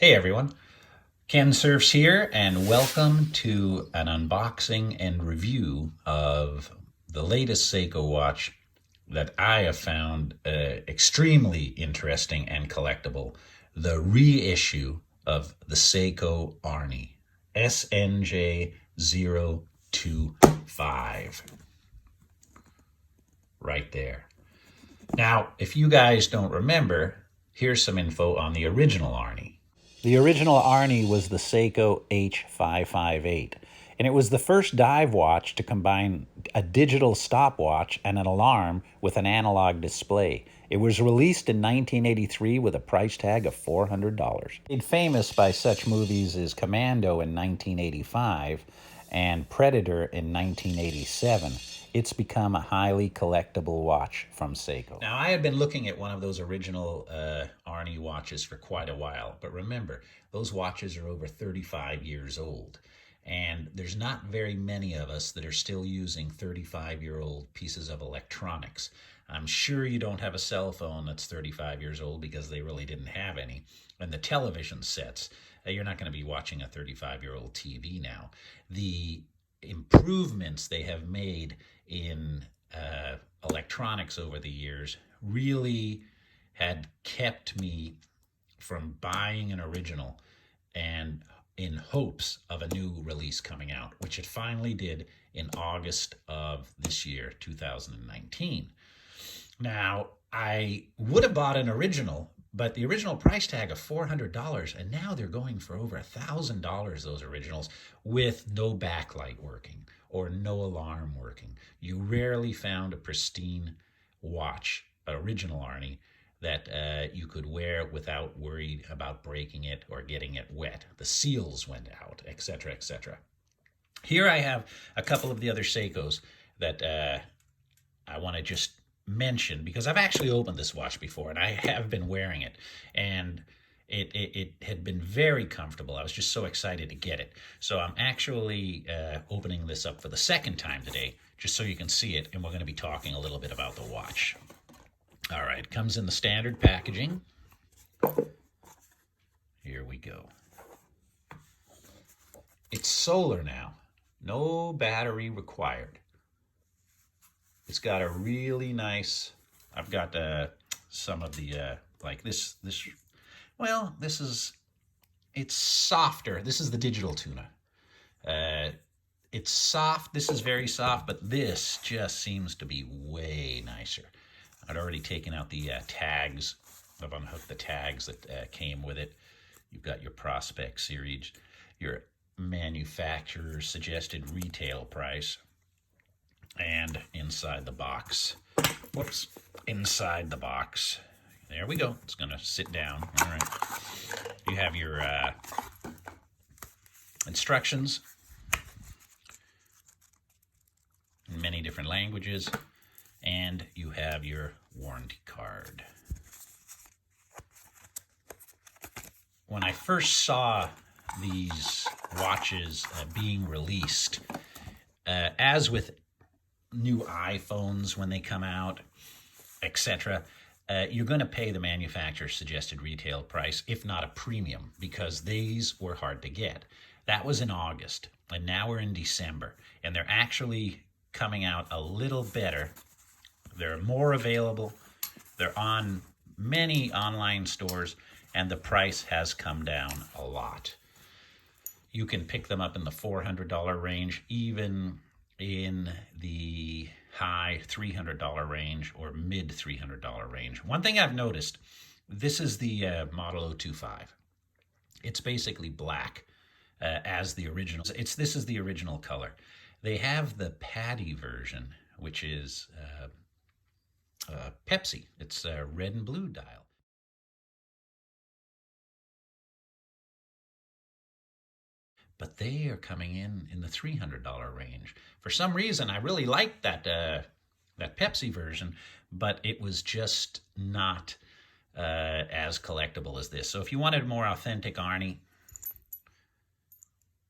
Hey everyone, Kensurfs here, and welcome to an unboxing and review of the latest Seiko watch that I have found extremely interesting and collectible, the reissue of the Seiko Arnie SNJ025. Right there. Now, if you guys don't remember, here's some info on the original Arnie. The original Arnie was the Seiko H558, and it was the first dive watch to combine a digital stopwatch and an alarm with an analog display. It was released in 1983 with a price tag of $400. Made famous by such movies as Commando in 1985 and Predator in 1987. It's become a highly collectible watch from Seiko. Now, I had been looking at one of those original Arnie watches for quite a while, but remember, those watches are over 35 years old, and there's not very many of us that are still using 35-year-old pieces of electronics. I'm sure you don't have a cell phone that's 35 years old because they really didn't have any. And the television sets, you're not going to be watching a 35-year-old TV now. The improvements they have made in electronics over the years really had kept me from buying an original and in hopes of a new release coming out, which it finally did in August of this year, 2019. Now, I would have bought an original, but the original price tag of $400, and now they're going for over $1,000, those originals, with no backlight working or no alarm working. You rarely found a pristine watch, original Arnie, that you could wear without worried about breaking it or getting it wet. The seals went out, etc., etc. Here I have a couple of the other Seikos that I want to just mention, because I've actually opened this watch before and I have been wearing it, and it had been very comfortable. I was just so excited to get it. So I'm actually opening this up for the second time today, just so you can see it, and we're going to be talking a little bit about the watch. All right, it comes in the standard packaging. Here we go. It's solar now, no battery required. It's got a really nice, I've got some of the, like this, well, it's softer. This is the digital tuna. It's soft, this is very soft, but this just seems to be way nicer. I'd already taken out the tags. I've unhooked the tags that came with it. You've got your Prospect series, your manufacturer suggested retail price, and inside the box, whoops, inside the box, there we go. It's gonna sit down. All right. You have your instructions in many different languages, and you have your warranty card. When I first saw these watches being released, as with new iPhones when they come out, etc., you're going to pay the manufacturer's suggested retail price, if not a premium, because these were hard to get. That was in August, and now we're in December, and they're actually coming out a little better. They're more available. They're on many online stores, and the price has come down a lot. You can pick them up in the $400 range, even in the high $300 range or mid $300 range. One thing I've noticed, this is the Model 025. It's basically black as the original. This is the original color. They have the Paddy version, which is Pepsi. It's a red and blue dial. But they are coming in the $300 range. For some reason, I really liked that Pepsi version, but it was just not as collectible as this. So if you wanted a more authentic Arnie,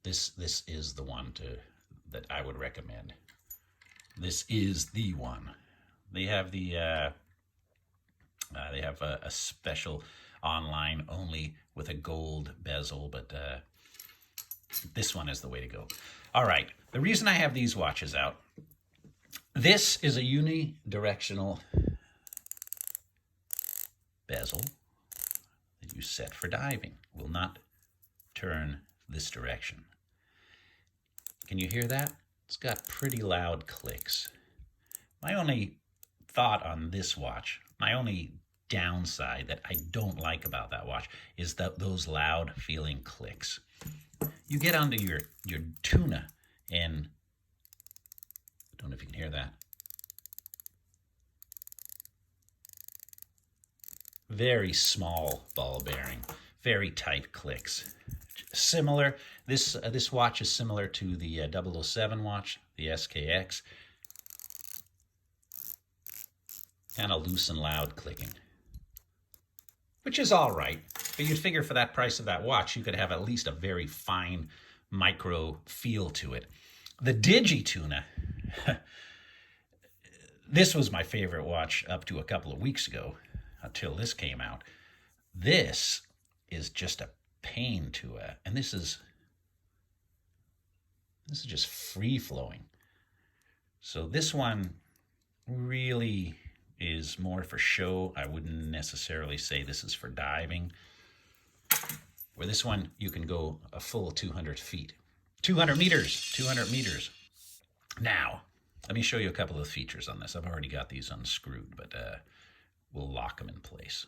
this is the one that I would recommend. This is the one. They have the they have a special online only with a gold bezel, but this one is the way to go. All right, the reason I have these watches out, this is a unidirectional bezel that you set for diving. Will not turn this direction. Can you hear that? It's got pretty loud clicks. My only thought on this watch, my only downside that I don't like about that watch is those loud feeling clicks. You get onto your tuna and I don't know if you can hear that. Very small ball bearing, very tight clicks. Similar, this watch is similar to the 007 watch, the SKX. Kind of loose and loud clicking, which is all right. But you'd figure for that price of that watch, you could have at least a very fine micro feel to it. The Digituna, this was my favorite watch up to a couple of weeks ago, until this came out. This is just a pain to and this is just free flowing. So this one really is more for show. I wouldn't necessarily say this is for diving. Where this one, you can go a full 200 feet. 200 meters. Now, let me show you a couple of features on this. I've already got these unscrewed, but we'll lock them in place.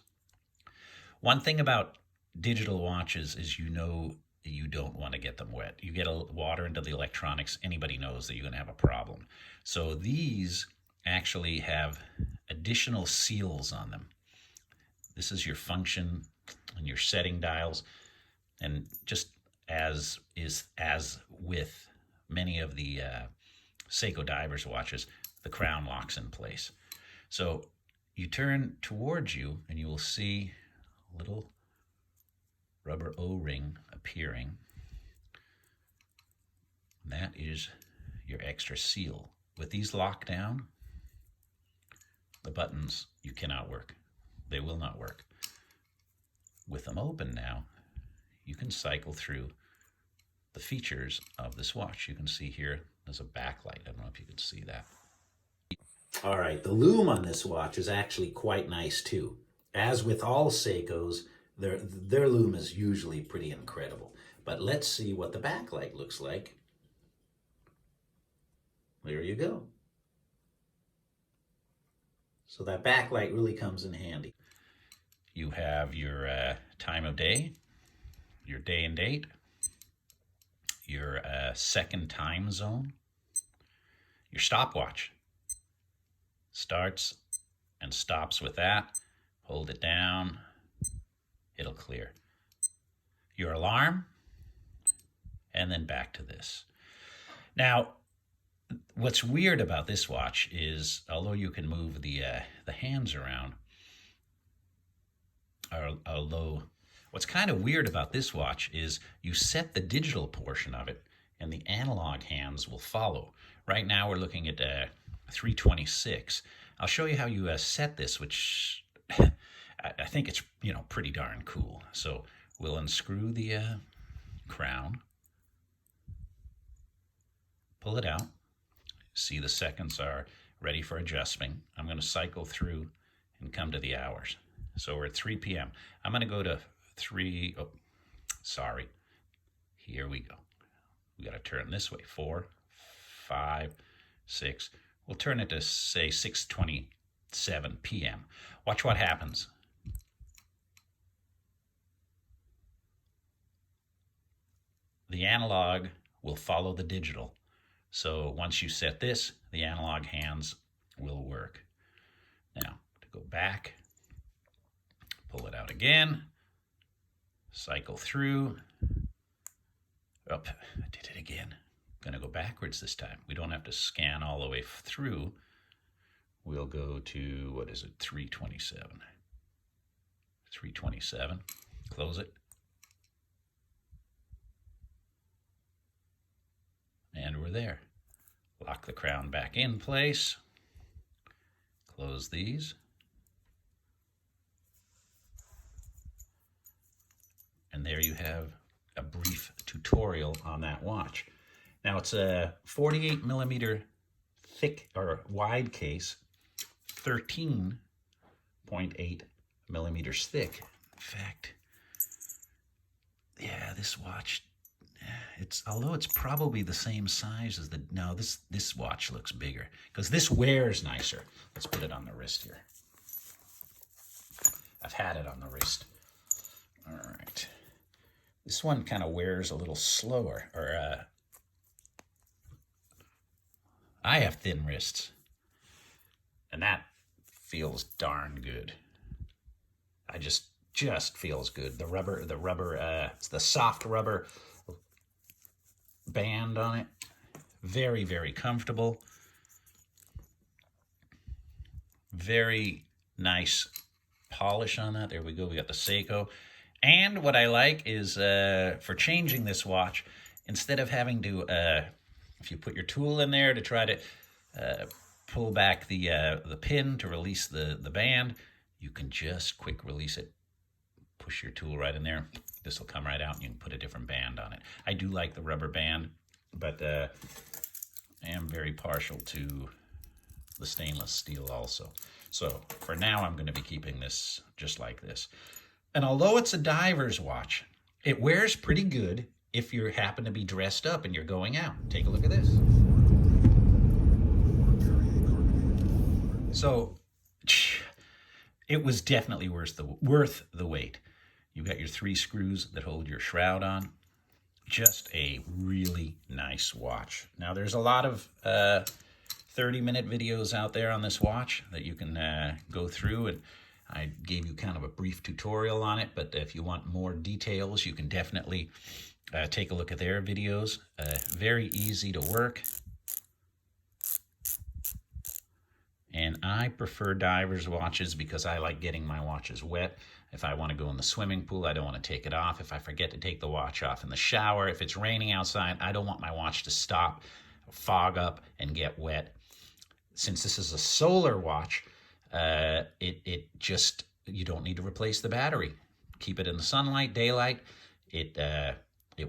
One thing about digital watches is you don't want to get them wet. You get water into the electronics, anybody knows that you're going to have a problem. So these actually have additional seals on them. This is your function and your setting dials, and just as with many of the Seiko divers watches, the crown locks in place. So you turn towards you and you will see a little rubber O-ring appearing. That is your extra seal. With these locked down, the buttons, you cannot work. They will not work. With them open now, you can cycle through the features of this watch. You can see here, there's a backlight. I don't know if you can see that. All right, the lume on this watch is actually quite nice too. As with all Seikos, their lume is usually pretty incredible. But let's see what the backlight looks like. There you go. So that backlight really comes in handy. You have your time of day, your day and date, your second time zone, your stopwatch. Starts and stops with that. Hold it down, it'll clear. Your alarm, and then back to this. Now, what's weird about this watch is, although you can move the hands around, although what's kind of weird about this watch is you set the digital portion of it and the analog hands will follow. Right now we're looking at 326. I'll show you how you set this, which I think it's pretty darn cool. So we'll unscrew the crown, pull it out. See, the seconds are ready for adjusting. I'm going to cycle through and come to the hours. So we're at 3 p.m. I'm going to go to 3. Oh, sorry. Here we go. We got to turn this way. 4, 5, 6. We'll turn it to, say, 6:27 p.m. Watch what happens. The analog will follow the digital. So once you set this, the analog hands will work. Now, to go back, pull it out again, cycle through. Oh, I did it again. I'm going to go backwards this time. We don't have to scan all the way through. We'll go to, what is it, 327. 327. Close it. And we're there. Lock the crown back in place. Close these. And there you have a brief tutorial on that watch. Now it's a 48 millimeter thick or wide case, 13.8 millimeters thick. In fact, yeah, this watch, although it's probably the same size as this watch looks bigger because this wears nicer. Let's put it on the wrist here. I've had it on the wrist. All right. This one kind of wears a little slower, or I have thin wrists, and that feels darn good. I just feels good. The rubber, it's the soft rubber band on it. Very, very comfortable. Very nice polish on that. There we go. We got the Seiko. And what I like is for changing this watch, instead of having to, if you put your tool in there to try to pull back the pin to release the band, you can just quick release it. Push your tool right in there. This will come right out and you can put a different band on it. I do like the rubber band, but I am very partial to the stainless steel also. So for now, I'm going to be keeping this just like this. And although it's a diver's watch, it wears pretty good if you happen to be dressed up and you're going out. Take a look at this. So it was definitely worth the wait. You got your 3 screws that hold your shroud on. Just a really nice watch. Now there's a lot of 30-minute videos out there on this watch that you can go through, and I gave you kind of a brief tutorial on it, but if you want more details, you can definitely take a look at their videos. Very easy to work. And I prefer divers watches because I like getting my watches wet. If I want to go in the swimming pool, I don't want to take it off. If I forget to take the watch off in the shower, if it's raining outside, I don't want my watch to stop, fog up, and get wet. Since this is a solar watch, you don't need to replace the battery. Keep it in the sunlight, daylight. It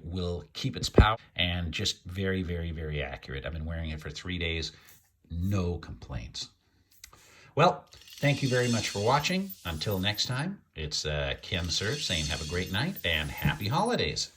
will keep its power, and just very, very, very accurate. I've been wearing it for 3 days. No complaints. Well, thank you very much for watching. Until next time, it's Kensurfs saying have a great night and happy holidays.